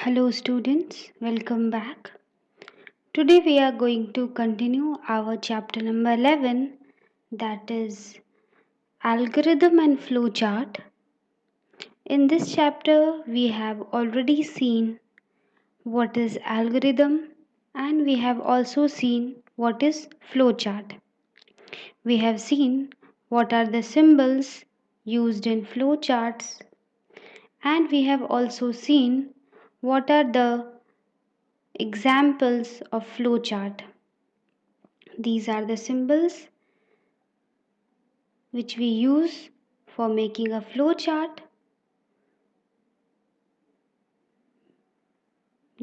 Hello students, welcome back. Today we are going to continue our chapter number 11, that is algorithm and flowchart. In this chapter we have already seen what is algorithm and we have also seen what is flowchart. We have seen what are the symbols used in flowcharts and we have also seen what are the examples of flowchart. These are the symbols which we use for making a flowchart.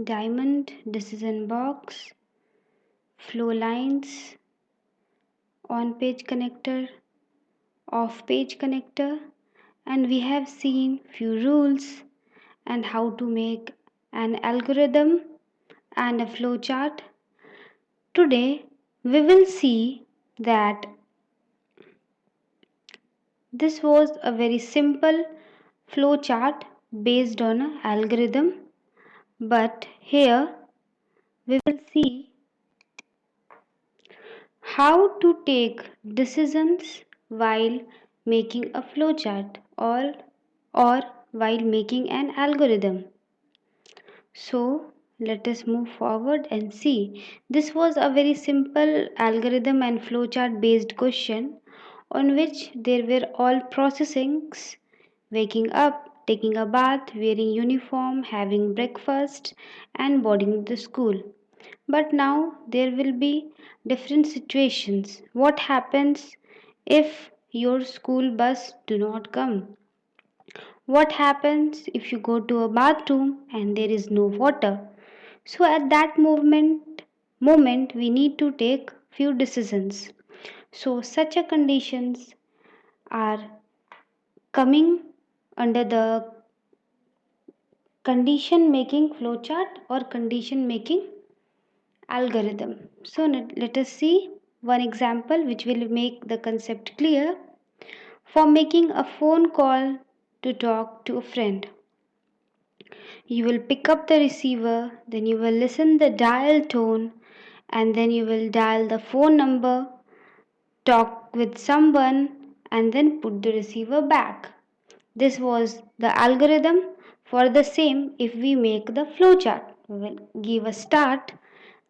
Diamond, decision box, flow lines, on page connector, off page connector, and we have seen few rules and how to make an algorithm and a flowchart. Today we will see that this was a very simple flowchart based on an algorithm, but here we will see how to take decisions while making a flowchart or while making an algorithm. So let us move forward and see. This was a very simple algorithm and flowchart based question on which there were all processings: waking up, taking a bath, wearing uniform, having breakfast, and boarding the school. But now there will be different situations. What happens if your school bus do not come? What happens if you go to a bathroom and there is no water? So at that moment we need to take few decisions. So such a conditions are coming under the condition making flowchart or condition making algorithm. So let us see one example which will make the concept clear. For making a phone call to talk to a friend, you will pick up the receiver, then you will listen the dial tone, and then you will dial the phone number, talk with someone, and then put the receiver back. This was the algorithm. For the same, if we make the flowchart, we will give a start,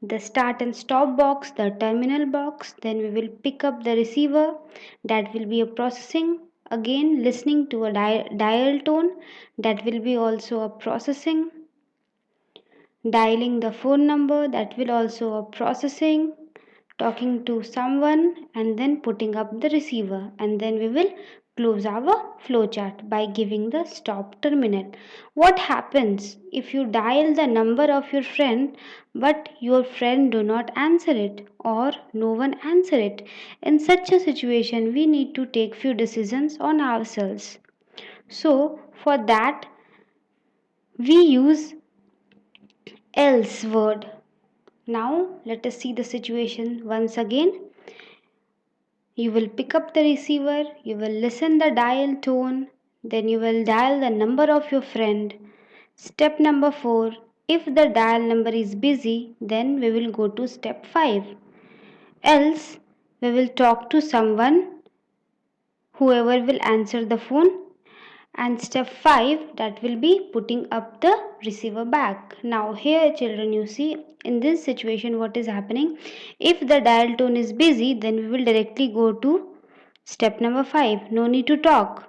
the start and stop box, the terminal box, then we will pick up the receiver, that will be a processing, again listening to a dial tone, that will be also a processing, dialing the phone number, that will also a processing, talking to someone, and then putting up the receiver, and then we will close our flowchart by giving the stop terminal. What happens if you dial the number of your friend but your friend do not answer it or no one answer it? In such a situation we need to take few decisions on ourselves. So for that we use else word. Now let us see the situation once again. You will pick up the receiver, you will listen the dial tone, then you will dial the number of your friend. Step number 4, if the dial number is busy, then we will go to step 5. Else we will talk to someone, whoever will answer the phone, and step 5, that will be putting up the receiver back. Now here children, you see in this situation what is happening. If the dial tone is busy, then we will directly go to step number 5, no need to talk.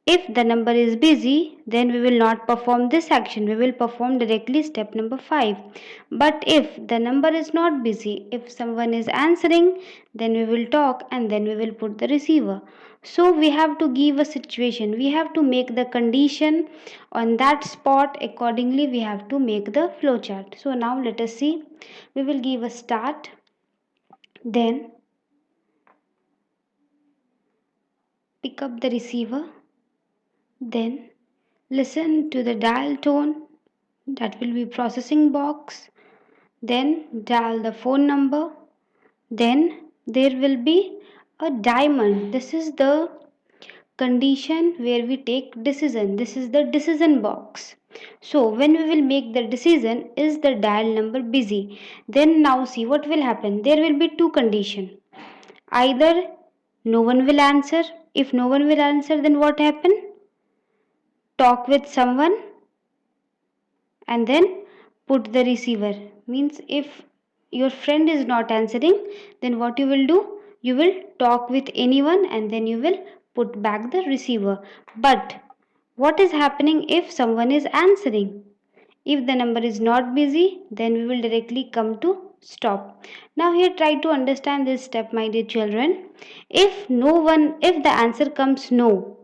If the number is busy, then we will not perform this action, we will perform directly step number 5. But if the number is not busy, if someone is answering, then we will talk and then we will put the receiver. So we have to give a situation, we have to make the condition on that spot, accordingly we have to make the flowchart. So now let us see, we will give a start, then pick up the receiver, then listen to the dial tone, that will be processing box, then dial the phone number, then there will be a diamond. This is the condition where we take decision, this is the decision box. So when we will make the decision, is the dial number busy? Then now see what will happen. There will be two conditions. Either no one will answer. If no one will answer, then what happen? Talk with someone and then put the receiver. Means if your friend is not answering, then what you will do? You will talk with anyone and then you will put back the receiver. But what is happening if someone is answering? If the number is not busy, then we will directly come to stop. Now here try to understand this step, my dear children. If the answer comes no,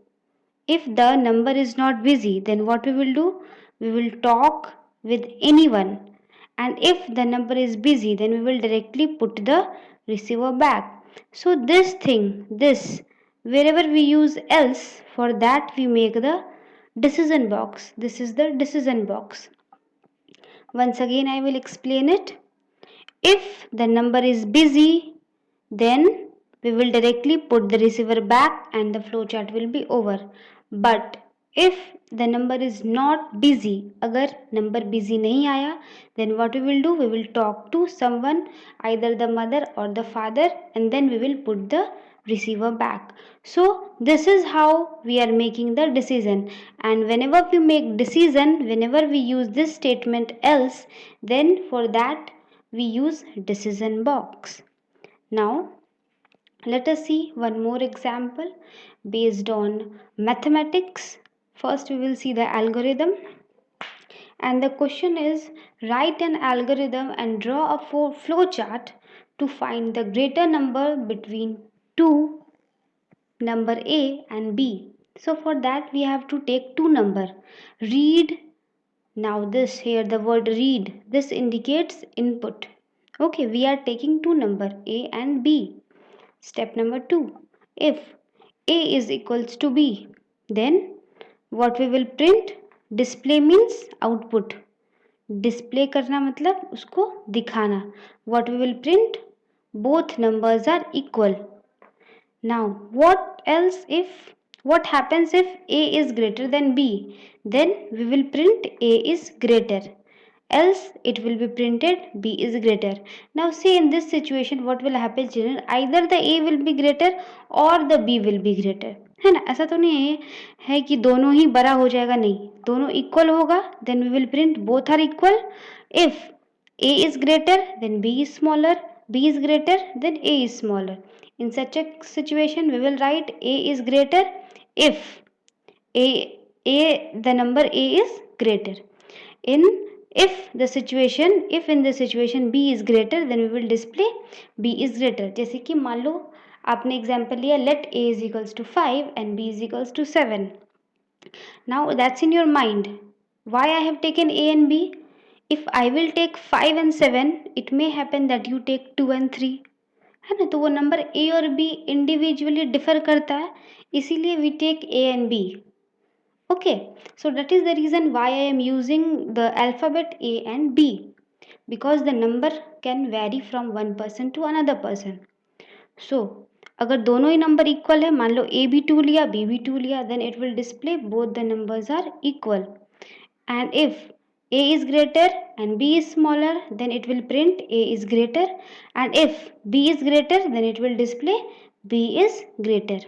if the number is not busy, then what we will do? We will talk with anyone. And if the number is busy, then we will directly put the receiver back. So wherever we use else, for that we make the decision box. This is the decision box. Once again, I will explain it. If the number is busy, then we will directly put the receiver back and the flowchart will be over. But if the number is not busy, agar number busy nahi aaya, then what we will do? We will talk to someone, either the mother or the father, and then we will put the receiver back. So this is how we are making the decision. And whenever we make decision, whenever we use this statement else, then for that we use decision box. Now let us see one more example based on mathematics. First we will see the algorithm, and the question is, write an algorithm and draw a flow chart to find the greater number between two number A and B. So for that we have to take two number. Read. Now this here, the word read, this indicates input. Okay, we are taking two number A and B. Step number 2. If A is equals to B, then what we will print? Display means output. Display करना मतलब उसको दिखाना. What we will print? Both numbers are equal. Now, what happens if A is greater than B? Then we will print A is greater. Else it will be printed B is greater. Now see, in this situation what will happen children? Either the A will be greater or the B will be greater. है ना? ऐसा तो नहीं है कि दोनों ही बड़ा हो जाएगा, नहीं, दोनों इक्वल होगा. Then we will print both are equal. If A is greater, then B is smaller. B is greater, then A is smaller. In such a situation, we will write A is greater if the number A is greater. If in the situation B is greater, then we will display B is greater. जैसे कि मान लो आपने example लिया, let A is equals to 5 and B is equals to 7. Now that's in your mind. Why I have taken A and B? If I will take 5 and 7, it may happen that you take 2 and 3. है ना? तो वो number A और B individually differ करता है, इसीलिए we take A and B. Okay, so that is the reason why I am using the alphabet A and B, because the number can vary from one person to another person. So अगर दोनों ही number equal है, मान लो A भी 2 लिया B भी 2 लिया, then it will display both the numbers are equal. And if A is greater and B is smaller, then it will print A is greater. And if B is greater, then it will display B is greater.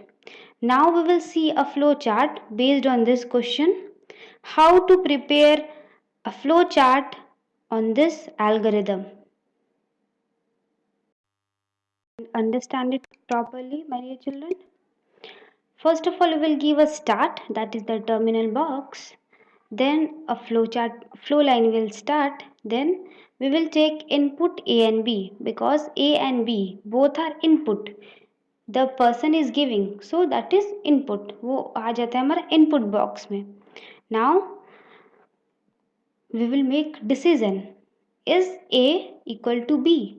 Now we will see a flow chart based on this question. How to prepare a flow chart on this algorithm. Understand it properly, my dear children. First of all, we will give a start, that is the terminal box. Then a flow line will start. Then we will take input A and B, because A and B both are input. The person is giving, so that is input. वो आ जाता है हमारा input box में. Now we will make decision. Is A equal to B?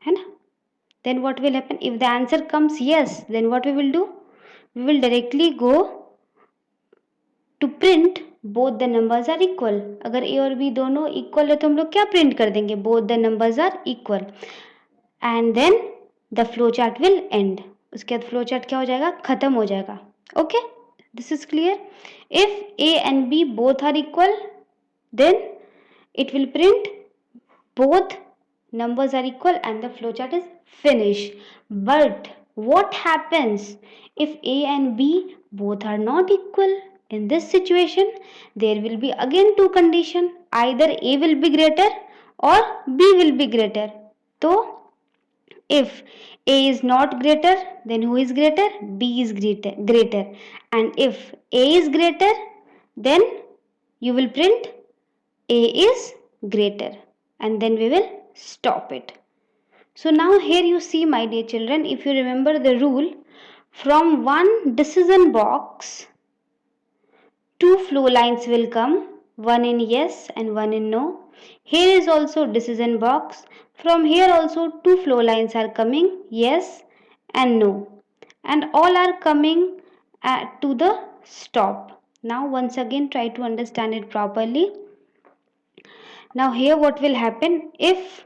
है ना? Then what will happen? If the answer comes yes, then what we will do? We will directly go to print both the numbers are equal. अगर A और B दोनों equal है तो हम लोग क्या print कर देंगे? Both the numbers are equal. And then the flow chart will end. उसके बाद flow chart क्या हो जाएगा? खत्म हो जाएगा. Okay, this is clear. If A and B both are equal, then it will print both numbers are equal and the flowchart is finished. But what happens if A and B both are not equal? In this situation, there will be again two conditions. Either A will be greater or B will be greater. So, if A is not greater, then who is greater? B is greater. And if A is greater, then you will print A is greater, and then we will stop it. So now here you see, my dear children, if you remember the rule, from one decision box, two flow lines will come, one in yes and one in no. Here is also decision box. From here also two flow lines are coming, yes and no. And all are coming to the stop. Now once again try to understand it properly. Now here what will happen if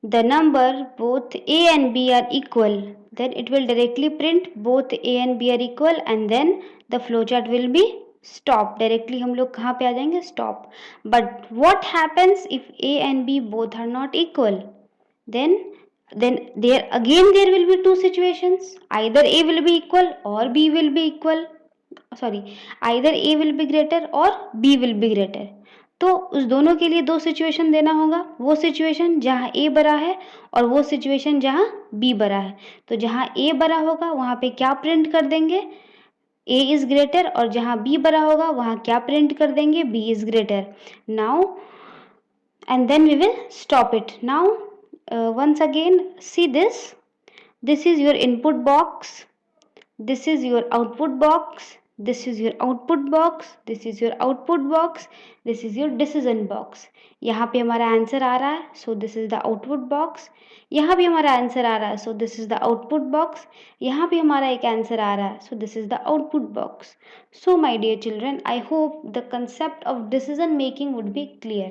the number both A and B are equal, then it will directly print both A and B are equal, and then the flowchart will be stop. Directly हम लोग कहाँ पे आ जाएंगे? Stop. But what happens if A and B both are not equal? Then there will be two situations. Either A will be equal or B will be equal. Sorry, either A will be greater or B will be greater. तो उस दोनों के लिए दो situation देना होगा, वो situation जहाँ A बड़ा है और वो सिचुएशन जहाँ B बड़ा है. तो जहाँ A बड़ा होगा वहाँ पे क्या प्रिंट कर देंगे? A is greater, और जहाँ B बड़ा होगा वहाँ क्या प्रिंट कर देंगे? B is greater. Now and then we will stop it. Now once again see this. This is your input box. This is your output box. This is your output box. This is your output box. This is your decision box. यहाँ पे हमारा answer आ रहा है, so this is the output box. यहाँ भी हमारा answer आ रहा है, so this is the output box. यहाँ भी हमारा एक आंसर आ रहा है, so this is the output box. So my dear children, I hope the concept of decision making would be clear.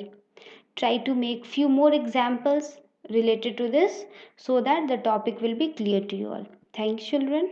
Try to make few more examples related to this so that the topic will be clear to you all. Thanks children.